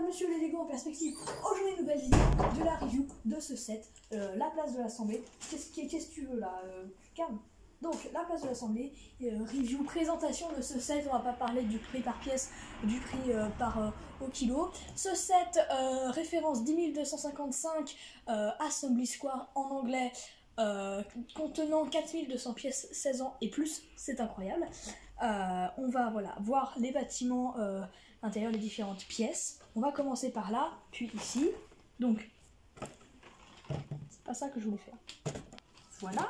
monsieur les Lego en perspective. Aujourd'hui, une nouvelle vidéo de la review de ce set. La place de l'Assemblée. Qu'est-ce que tu veux là calme. Donc, la place de l'Assemblée, review, présentation de ce set. On va pas parler du prix par pièce, du prix au kilo. Ce set, référence 10 255 Assembly Square en anglais, contenant 4200 pièces 16 ans et plus. C'est incroyable. On va voir les bâtiments à l'intérieur, les différentes pièces. On va commencer par là, puis ici. Donc, c'est pas ça que je voulais faire. Voilà.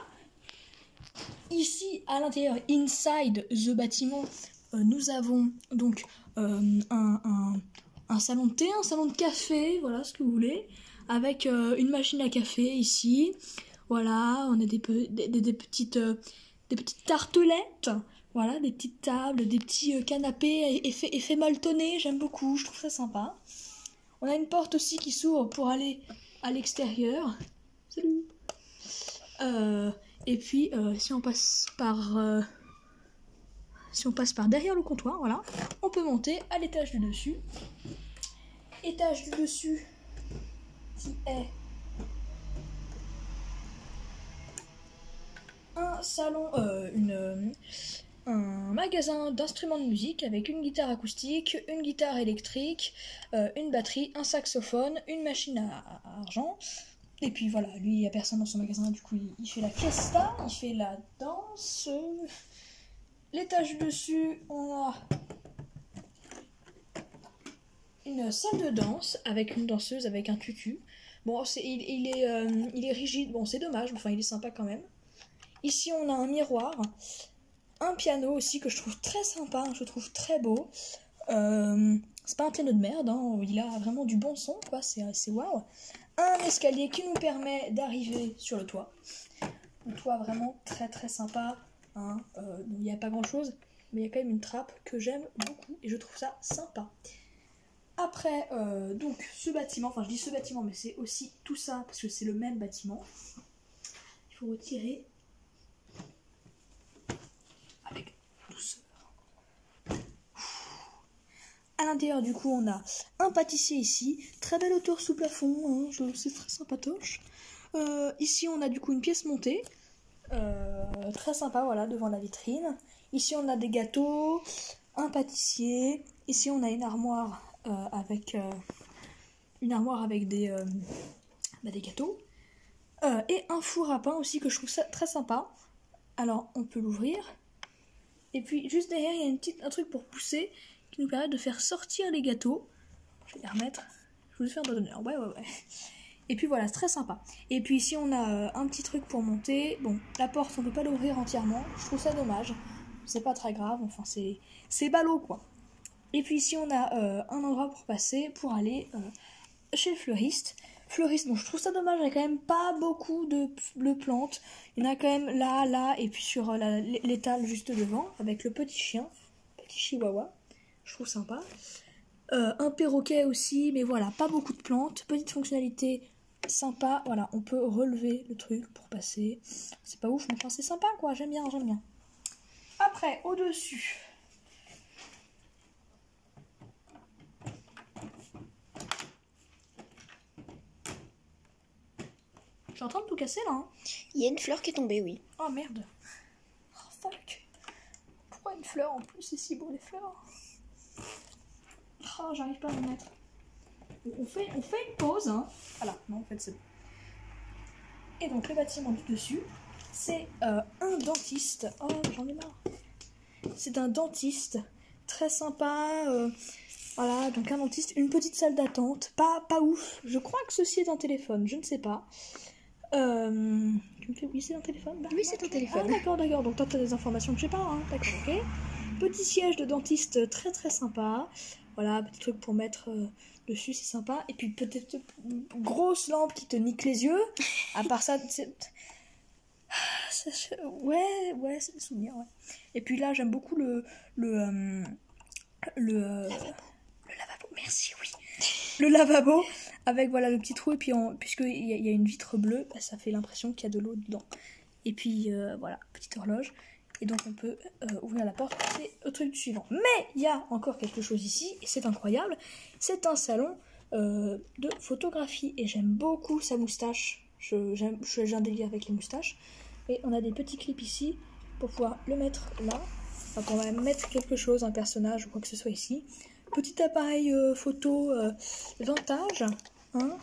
Ici, à l'intérieur, inside the bâtiment, nous avons donc un salon de thé, un salon de café, voilà ce que vous voulez, avec une machine à café ici. Voilà, on a des petites tartelettes, voilà, des petites tables, des petits canapés effet molletonné, j'aime beaucoup, je trouve ça sympa. On a une porte aussi qui s'ouvre pour aller à l'extérieur. Salut. Et puis si on passe par derrière le comptoir, voilà, on peut monter à l'étage du dessus. Étage du dessus qui est un salon, un magasin d'instruments de musique avec une guitare acoustique, une guitare électrique, une batterie, un saxophone, une machine à argent. Et puis voilà, lui, il n'y a personne dans son magasin, du coup, il fait la fiesta, il fait la danse. L'étage dessus, on a une salle de danse avec une danseuse avec un tutu. Bon, il est rigide, bon, c'est dommage, mais enfin, il est sympa quand même. Ici, on a un miroir, un piano aussi que je trouve très sympa, je trouve très beau. C'est pas un piano de merde, hein, il a vraiment du bon son, quoi, c'est waouh. Un escalier qui nous permet d'arriver sur le toit. Un toit vraiment très très sympa. Hein. Il n'y a pas grand chose, mais il y a quand même une trappe que j'aime beaucoup et je trouve ça sympa. Après, donc ce bâtiment, enfin je dis ce bâtiment, mais c'est aussi tout ça parce que c'est le même bâtiment. Il faut retirer avec douceur. À l'intérieur, du coup, on a un pâtissier ici, très belle hauteur sous plafond, hein, c'est très sympatoche. Ici, on a du coup une pièce montée, très sympa, voilà, devant la vitrine. Ici, on a des gâteaux, un pâtissier. Ici, on a une armoire avec des gâteaux. Et un four à pain aussi que je trouve ça très sympa. Alors, on peut l'ouvrir. Et puis, juste derrière, il y a un truc pour pousser qui nous permet de faire sortir les gâteaux. Je vais les remettre. Je vous ai fait un doigt d'honneur. Ouais. Et puis voilà, c'est très sympa. Et puis ici, on a un petit truc pour monter. Bon, la porte, on peut pas l'ouvrir entièrement. Je trouve ça dommage. C'est pas très grave. Enfin, c'est ballot, quoi. Et puis ici, on a un endroit pour passer, pour aller chez le fleuriste. Fleuriste, bon, je trouve ça dommage. Il n'y a quand même pas beaucoup de plantes. Il y en a quand même là, et puis sur l'étal juste devant, avec le petit chien. Petit chihuahua. Je trouve sympa. Un perroquet aussi, mais voilà, pas beaucoup de plantes. Petite fonctionnalité sympa. Voilà, on peut relever le truc pour passer. C'est pas ouf, mais enfin, c'est sympa, quoi. J'aime bien. Après, au-dessus. Je suis en train de tout casser, là. Hein. Il y a une fleur qui est tombée, oui. Oh, merde. Oh, fuck. Pourquoi une fleur en plus? C'est si beau, les fleurs. Oh, j'arrive pas à me mettre. On fait une pause, hein. Voilà, non, en fait, c'est bon. Et donc, le bâtiment du dessus, c'est un dentiste. Oh, j'en ai marre. C'est un dentiste très sympa. Voilà, donc un dentiste, une petite salle d'attente. Pas ouf. Je crois que ceci est un téléphone, je ne sais pas. Tu me fais oui, c'est un téléphone? Oui, c'est un téléphone. Ah, d'accord. Donc, toi, tu as des informations que je sais pas, hein. D'accord, ok. Petit siège de dentiste très très sympa. Voilà, petit truc pour mettre dessus, c'est sympa. Et puis peut-être une grosse lampe qui te nique les yeux. À part ça, ouais, c'est des souvenirs, ouais. Et puis là, j'aime beaucoup le lavabo. Merci, oui. Le lavabo avec voilà le petit trou et puis puisqu'il y a une vitre bleue, bah, ça fait l'impression qu'il y a de l'eau dedans. Et puis voilà, petite horloge. Et donc on peut ouvrir la porte et au truc suivant. Mais il y a encore quelque chose ici, et c'est incroyable. C'est un salon de photographie. Et j'aime beaucoup sa moustache. J'ai un délire avec les moustaches. Et on a des petits clips ici pour pouvoir le mettre là. Enfin, on va mettre quelque chose, un personnage ou quoi que ce soit ici. Petit appareil photo vintage. Hein,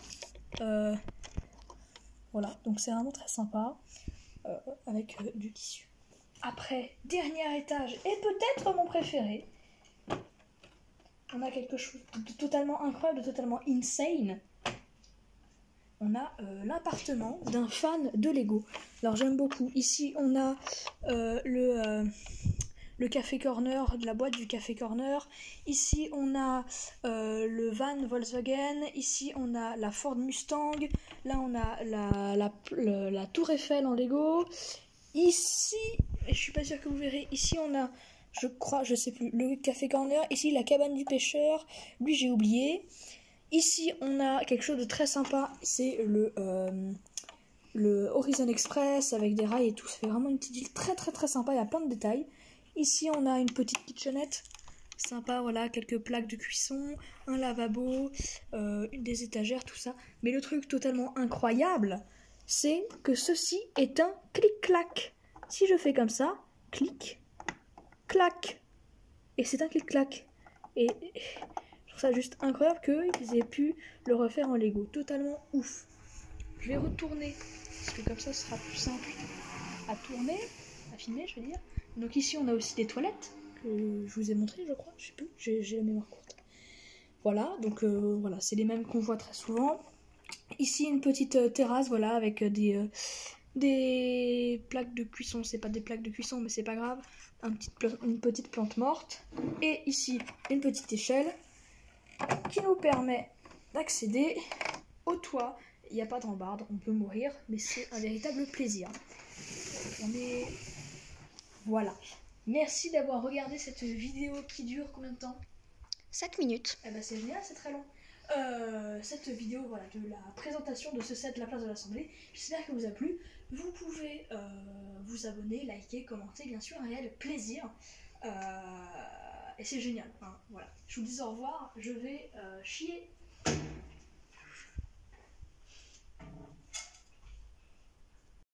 voilà, donc c'est vraiment très sympa. Avec du tissu. Après, dernier étage, et peut-être mon préféré, on a quelque chose de totalement incroyable, de totalement insane. On a l'appartement d'un fan de Lego. Alors j'aime beaucoup. Ici, on a le Café Corner, de la boîte du Café Corner. Ici, on a le van Volkswagen. Ici, on a la Ford Mustang. Là, on a la Tour Eiffel en Lego. Ici, je suis pas sûre que vous verrez, ici on a, je crois, je sais plus, le Café Corner. Ici, la cabane du pêcheur. Lui, j'ai oublié. Ici, on a quelque chose de très sympa. C'est le Horizon Express avec des rails et tout. Ça fait vraiment une petite ville très très très sympa. Il y a plein de détails. Ici, on a une petite kitchenette sympa, voilà, quelques plaques de cuisson, un lavabo, des étagères, tout ça. Mais le truc totalement incroyable, c'est que ceci est un clic-clac. Si je fais comme ça, clic, clac, et c'est un clic-clac. Et je trouve ça juste incroyable qu'ils aient pu le refaire en Lego. Totalement ouf. Je vais retourner, parce que comme ça, ce sera plus simple à tourner, à filmer, je veux dire. Donc ici, on a aussi des toilettes, que je vous ai montré, je crois. Je sais plus, j'ai la mémoire courte. Voilà, donc voilà, c'est les mêmes qu'on voit très souvent. Ici, une petite terrasse, voilà, avec des plaques de cuisson. C'est pas des plaques de cuisson, mais c'est pas grave. Une petite plante morte. Et ici, une petite échelle qui nous permet d'accéder au toit. Il n'y a pas de rambarde, on peut mourir, mais c'est un véritable plaisir. On est... Voilà. Merci d'avoir regardé cette vidéo qui dure combien de temps ? 5 minutes. Eh ben c'est génial, c'est très long. Cette vidéo, voilà, de la présentation de ce set La Place de l'Assemblée. J'espère que vous a plu. Vous pouvez vous abonner, liker, commenter, bien sûr, un réel plaisir. Et c'est génial. Hein, voilà. Je vous dis au revoir, je vais chier.